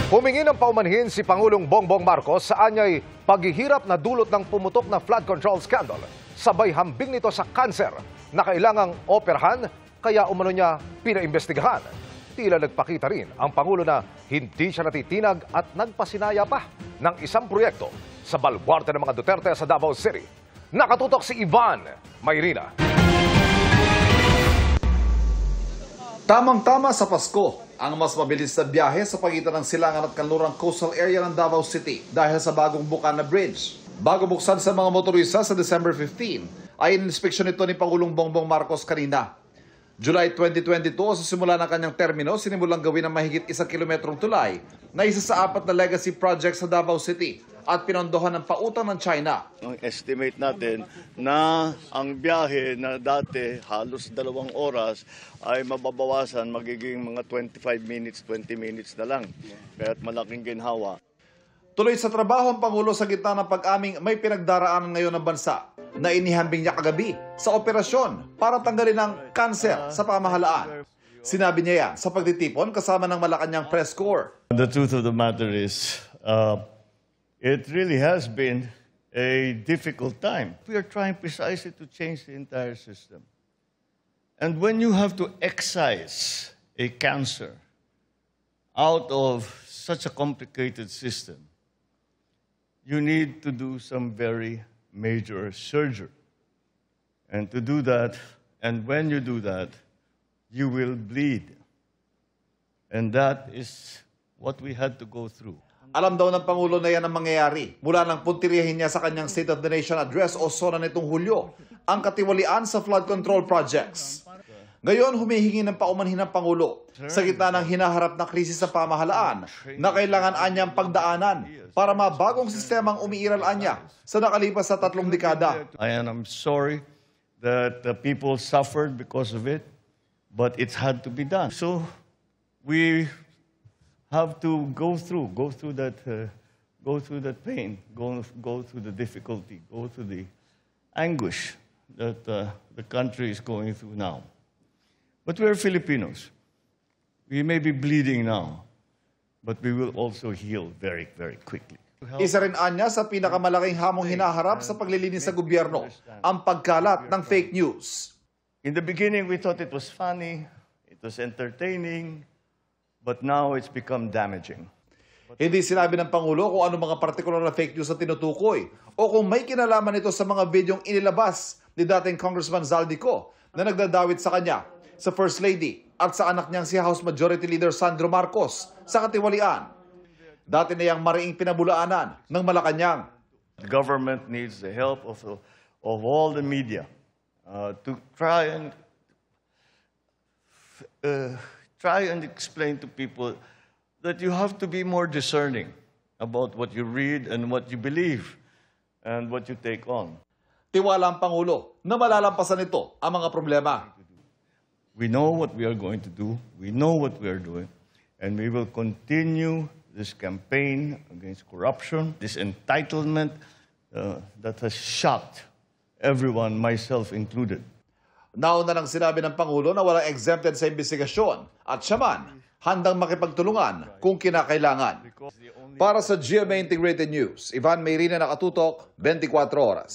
Humingi ng paumanhin si Pangulong Bongbong Marcos sa anyay paghihirap na dulot ng pumutok na flood control scandal. Sabay hambing nito sa kanser na kailangang operahan kaya umano niya pinaimbestigahan. Tila nagpakita rin ang Pangulo na hindi siya natitinag at nagpasinaya pa ng isang proyekto sa baluarte ng mga Duterte sa Davao City. Nakatutok si Ivan Mayrina. Tamang-tama sa Pasko, ang mas mabilis na biyahe sa pagitan ng Silangan at Kanlurang Coastal Area ng Davao City dahil sa bagong Bukana Bridge. Bago buksan sa mga motorista sa December 15, ay in-inspeksyon ito ni Pangulong Bongbong Marcos kanina. July 2022, sa simula ng kanyang termino, sinimulang gawin ang mahigit 1 kilometrong tulay na isa sa 4 na legacy projects sa Davao City at pinondohan ng pautang ng China. Ang estimate natin na ang biyahe na dati halos 2 oras ay mababawasan, magiging mga 25 minutes, 20 minutes na lang. Kaya't malaking ginhawa. Tuloy sa trabaho ang Pangulo sa gitna ng pag-aming may pinagdaraanan ngayon ng bansa na inihambing niya kagabi sa operasyon para tanggalin ang kanser sa pamahalaan. Sinabi niya yan sa pagtitipon kasama ng Malacanang Press Corps. The truth of the matter is, it really has been a difficult time. We are trying precisely to change the entire system. And when you have to excise a cancer out of such a complicated system, you need to do some very major surgery. And to do that, and when you do that, you will bleed. And that is what we had to go through. Alam daw ng Pangulo na yan ang mangyayari mula nang puntirihin niya sa kanyang State of the Nation Address o SONA nitong Hulyo ang katiwalian sa flood control projects. Ngayon, humihingi ng paumanhin ng Pangulo sa gitna ng hinaharap na krisis sa pamahalaan na kailangan anyang pagdaanan para mabagong sistemang umiiral anya sa nakalipas sa 3 dekada. I'm sorry that the people suffered because of it, but it's had to be done. So we have to go through that pain, go through the difficulty, go through the anguish that the country is going through now. But we're Filipinos. We may be bleeding now, but we will also heal very, very quickly. Isa rin anya sa pinakamalaking hamong hinaharap sa paglilinis sa gobyerno, ang pagkalat ng fake news. In the beginning, we thought it was funny, it was entertaining, but now it's become damaging. Hindi sinabi ng Pangulo kung ano mga partikular na fake news na tinutukoy o kung may kinalaman ito sa mga bidyong inilabas ni dating Congressman Zaldico na nagdadawit sa kanya, sa First Lady at sa anak niyang si House Majority Leader Sandro Marcos sa katiwalian. Dati na yang mariing pinabulaanan ng Malacanang. The government needs the help of all the media to try and explain to people that you have to be more discerning about what you read and what you believe and what you take on. Tiwala ang Pangulo na malalampasan ito ang mga problema. We know what we are going to do, we know what we are doing, and we will continue this campaign against corruption, this entitlement that has shocked everyone, myself included. Nauna nang sinabi ng Pangulo na walang exempted sa investigasyon at siya man handang makipagtulungan kung kinakailangan. Para sa GMA Integrated News, Ivan Mayrina, nakatutok, 24 oras.